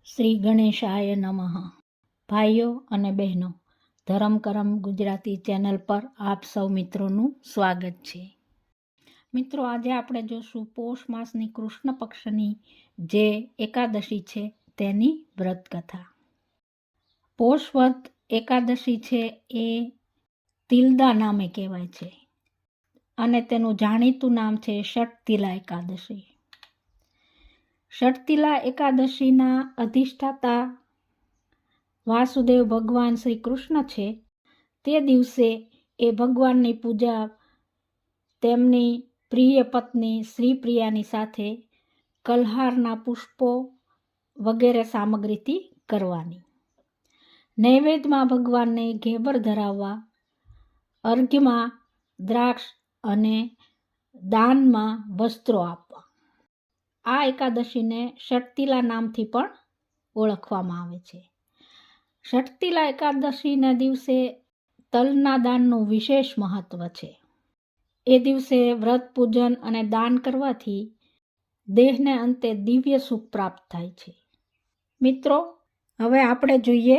શ્રી ગણેશાય નમઃ. ભાઈઓ અને બહેનો, ધરમ કરમ ગુજરાતી ચેનલ પર આપ સૌ મિત્રોનું સ્વાગત છે. મિત્રો, આજે આપણે જોશું પોષ માસની કૃષ્ણ પક્ષની જે એકાદશી છે તેની વ્રત કથા. પોષ વ્રત એકાદશી છે એ તિલદા નામે કહેવાય છે અને તેનું જાણીતું નામ છે ષટતિલા એકાદશી. ષટતિલા એકાદશીના અધિષ્ઠાતા વાસુદેવ ભગવાન શ્રી કૃષ્ણ છે. તે દિવસે એ ભગવાનની પૂજા તેમની પ્રિય પત્ની શ્રી પ્રિયાની સાથે કલ્હારના પુષ્પો વગેરે સામગ્રીથી કરવાની. નૈવેદ્યમાં ભગવાનને ઘેબર ધરાવવા, અર્ઘ્યમાં દ્રાક્ષ અને દાનમાં વસ્ત્રો આપવા. આ એકાદશીને ષટતિલા નામથી પણ ઓળખવામાં આવે છે. ષટતિલા એકાદશીના દિવસે તલના દાનનું વિશેષ મહત્વ છે. એ દિવસે વ્રત પૂજન અને દાન કરવાથી દેહને અંતે દિવ્ય સુખ પ્રાપ્ત થાય છે. મિત્રો, હવે આપણે જોઈએ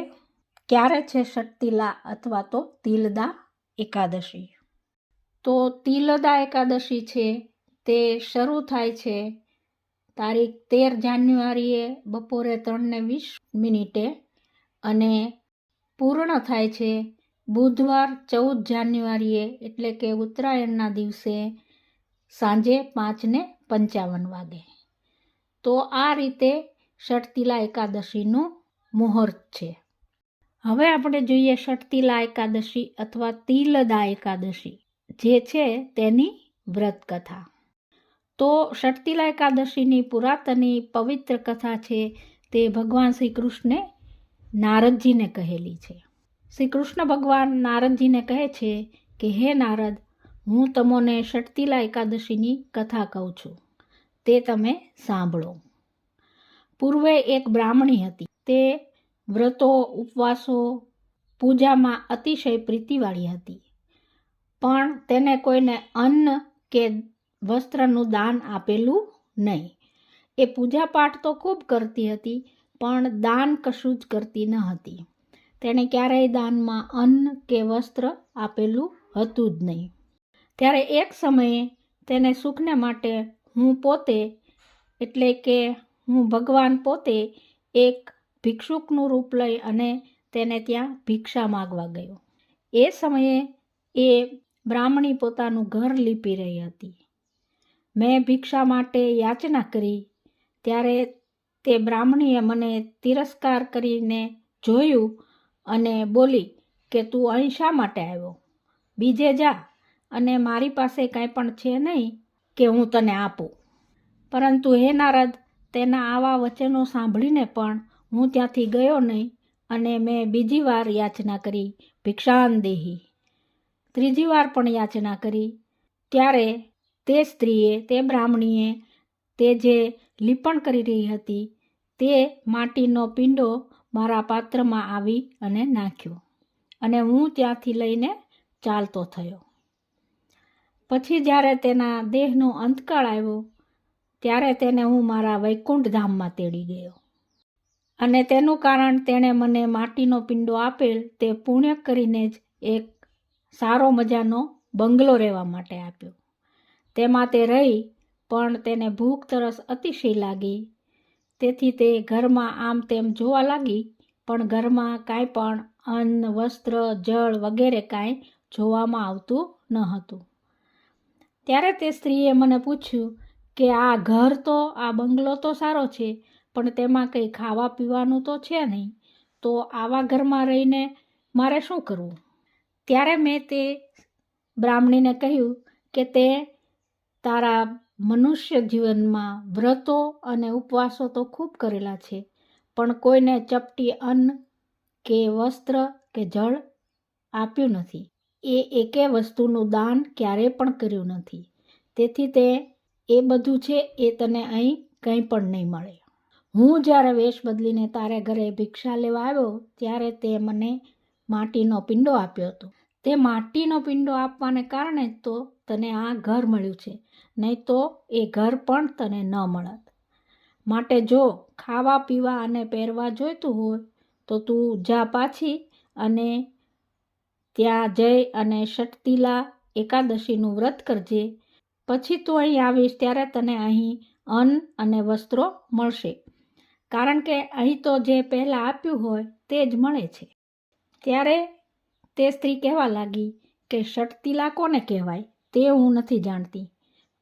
ક્યારે છે ષટતિલા અથવા તો તિલદા એકાદશી. તો તિલદા એકાદશી છે તે શરૂ થાય છે તારીખ 13 જાન્યુઆરીએ બપોરે 3:20 અને પૂર્ણ થાય છે બુધવાર 14 જાન્યુઆરીએ એટલે કે ઉત્તરાયણના દિવસે સાંજે 5:55. તો આ રીતે ષટતિલા એકાદશીનું મુહૂર્ત છે. હવે આપણે જોઈએ ષટતિલા એકાદશી અથવા તિલદા એકાદશી જે છે તેની વ્રત કથા. તો ષટતિલા એકાદશીની પુરાતની પવિત્ર કથા છે તે ભગવાન શ્રી કૃષ્ણે નારદજીને કહેલી છે. શ્રી કૃષ્ણ ભગવાન નારદજીને કહે છે કે હે નારદ, હું તમને ષટતિલા એકાદશીની કથા કહું છું, તે તમે સાંભળો. પૂર્વે એક બ્રાહ્મણી હતી. તે વ્રતો, ઉપવાસો, પૂજામાં અતિશય પ્રીતિવાળી હતી, પણ તેને કોઈને અન્ન કે વસ્ત્રનું દાન આપેલું નહીં. એ પૂજાપાઠ તો ખૂબ કરતી હતી, પણ દાન કશું જ કરતી ન હતી. તેણે ક્યારેય દાનમાં અન્ન કે વસ્ત્ર આપેલું હતું જ નહીં. ત્યારે એક સમયે તેને સુખને માટે હું ભગવાન પોતે એક ભિક્ષુકનું રૂપ લઈ અને તેને ત્યાં ભિક્ષા માગવા ગયો. એ સમયે એ બ્રાહ્મણી પોતાનું ઘર લીપી રહી હતી. મેં ભિક્ષા માટે યાચના કરી ત્યારે તે બ્રાહ્મણીએ મને તિરસ્કાર કરીને જોયું અને બોલી કે તું અહીં શા માટે આવ્યો? બીજે જા, અને મારી પાસે કાંઈ પણ છે નહીં કે હું તને આપું. પરંતુ હે નારદ, તેના આવા વચનો સાંભળીને પણ હું ત્યાંથી ગયો નહીં અને મેં બીજી વાર યાચના કરી, ભિક્ષાન દેહી. ત્રીજી વાર પણ યાચના કરી ત્યારે તે સ્ત્રીએ, તે બ્રાહ્મણીએ તે જે લીપણ કરી રહી હતી તે માટીનો પીંડો મારા પાત્રમાં આવી અને નાખ્યો અને હું ત્યાંથી લઈને ચાલતો થયો. પછી જ્યારે તેના દેહનો અંતકાળ આવ્યો ત્યારે તેને હું મારા વૈકુંઠ ધામમાં તેડી ગયો. અને તેનું કારણ તેણે મને માટીનો પીંડો આપેલ તે પુણ્ય કરીને જ એક સારો મજાનો બંગલો રહેવા માટે આપ્યો. તેમાં તે રહી, પણ તેને ભૂખ તરસ અતિશય લાગી. તેથી તે ઘરમાં આમ તેમ જોવા લાગી, પણ ઘરમાં કાંઈ પણ અન્ન, વસ્ત્ર, જળ વગેરે કાંઈ જોવામાં આવતું ન હતું. ત્યારે તે સ્ત્રીએ મને પૂછ્યું કે આ બંગલો તો સારો છે, પણ તેમાં કંઈ ખાવા પીવાનું તો છે નહીં, તો આવા ઘરમાં રહીને મારે શું કરવું? ત્યારે મેં તે બ્રાહ્મણીને કહ્યું કે તે તારા મનુષ્ય જીવનમાં વ્રતો અને ઉપવાસો તો ખૂબ કરેલા છે, પણ કોઈને ચપટી અન્ન કે વસ્ત્ર કે જળ આપ્યું નથી. એ એકે વસ્તુનું દાન ક્યારેય પણ કર્યું નથી. તેથી તે એ બધું છે એ તને અહીં કંઈ પણ નહીં મળે. હું જ્યારે વેશ બદલીને તારે ઘરે ભિક્ષા લેવા આવ્યો ત્યારે તે મને માટીનો પીંડો આપ્યો હતો. તે માટીનો પીંડો આપવાને કારણે તો તને આ ઘર મળ્યું છે, નહીં તો એ ઘર પણ તને ન મળત. માટે જો ખાવા પીવા અને પહેરવા જોઈતું હોય તો તું જા પાછી અને ત્યાં જઈ અને ષટતિલા એકાદશીનું વ્રત કરજે. પછી તું અહીં આવીશ ત્યારે તને અહીં અન્ન અને વસ્ત્રો મળશે, કારણ કે અહીં તો જે પહેલાં આપ્યું હોય તે જ મળે છે. ત્યારે તે સ્ત્રી કહેવા લાગી કે ષટતિલા કોને કહેવાય તે હું નથી જાણતી,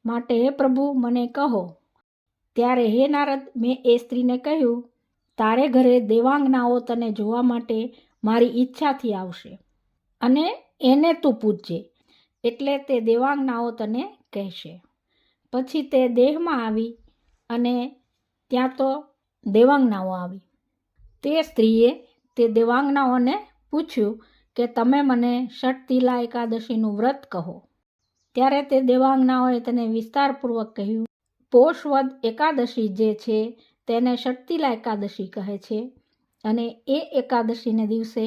માટે હે પ્રભુ મને કહો. ત્યારે હે નારદ, મેં એ સ્ત્રીને કહ્યું, તારે ઘરે દેવાંગનાઓ તને જોવા માટે મારી ઈચ્છાથી આવશે અને એને તું પૂજજે, એટલે તે દેવાંગનાઓ તને કહેશે. પછી તે દેહમાં આવી અને ત્યાં તો દેવાંગનાઓ આવી. તે સ્ત્રીએ તે દેવાંગનાઓને પૂછ્યું કે તમે મને ષટતિલા એકાદશીનું વ્રત કહો. ત્યારે તે દેવાંગનાઓએ તેને વિસ્તારપૂર્વક કહ્યું. પોષવદ એકાદશી જે છે તેને ષટતિલા એકાદશી કહે છે, અને એ એકાદશીને દિવસે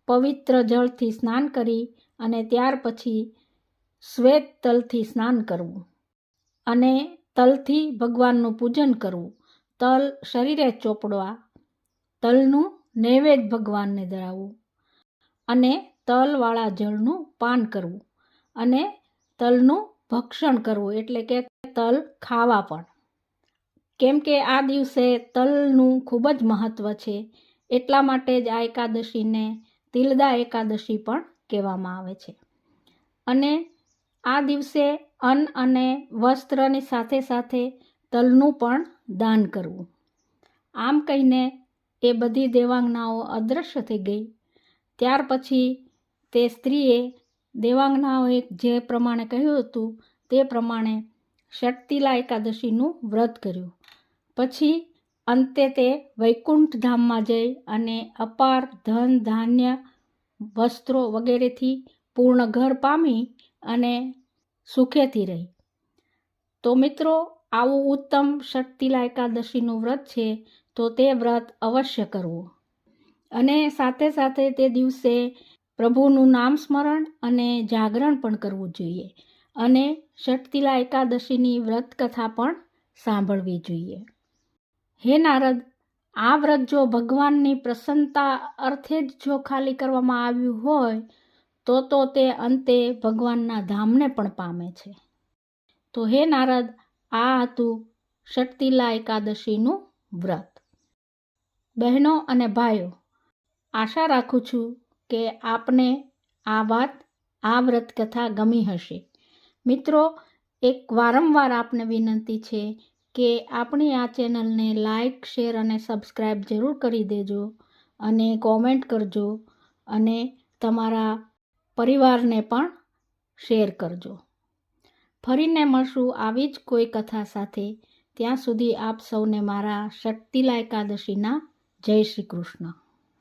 પવિત્ર જળથી સ્નાન કરી અને ત્યાર પછી શ્વેત તલથી સ્નાન કરવું અને તલથી ભગવાનનું પૂજન કરવું. તલ શરીરે ચોપડવા, તલનું નૈવેદ્ય ભગવાનને ધરાવવું અને તલવાળા જળનું પાન કરવું અને તલનું ભક્ષણ કરવું, એટલે કે તલ ખાવા પણ. કેમ કે આ દિવસે તલનું ખૂબ જ મહત્ત્વ છે, એટલા માટે જ આ એકાદશીને તિલદા એકાદશી પણ કહેવામાં આવે છે. અને આ દિવસે અન્ન અને વસ્ત્રની સાથે સાથે તલનું પણ દાન કરવું. આમ કહીને એ બધી દેવાંગનાઓ અદૃશ્ય થઈ ગઈ. ત્યાર પછી તે સ્ત્રીએ દેવાંગનાઓએ જે પ્રમાણે કહ્યું હતું તે પ્રમાણે ષટતિલા એકાદશીનું વ્રત કર્યું. પછી અંતે તે વૈકુંઠ ધામમાં જઈ અને અપાર ધન ધાન્ય વસ્ત્રો વગેરેથી પૂર્ણ ઘર પામી અને સુખેથી રહી. તો મિત્રો, આવું ઉત્તમ ષટતિલા એકાદશીનું વ્રત છે, તો તે વ્રત અવશ્ય કરવું. અને સાથે સાથે તે દિવસે પ્રભુનું નામ સ્મરણ અને જાગરણ પણ કરવું જોઈએ અને ષટતિલા એકાદશીની વ્રત કથા પણ સાંભળવી જોઈએ. હે નારદ, આ વ્રત જો ભગવાનની પ્રસન્નતા અર્થે જ જો ખાલી કરવામાં આવ્યું હોય તો તે અંતે ભગવાનના ધામને પણ પામે છે. તો હે નારદ, આ હતું ષટતિલા એકાદશીનું વ્રત. બહેનો અને ભાઈઓ, આશા રાખું છું કે આપને આ વ્રત કથા ગમી હશે. મિત્રો, એક વારંવાર આપને વિનંતી છે કે આપણી આ ચેનલને લાઈક, શેર અને સબસ્ક્રાઈબ જરૂર કરી દેજો અને કોમેન્ટ કરજો અને તમારા પરિવારને પણ શેર કરજો. ફરીને મળશું આવી જ કોઈ કથા સાથે. ત્યાં સુધી આપ સૌને મારા ષટતિલા એકાદશીના જય શ્રી કૃષ્ણ.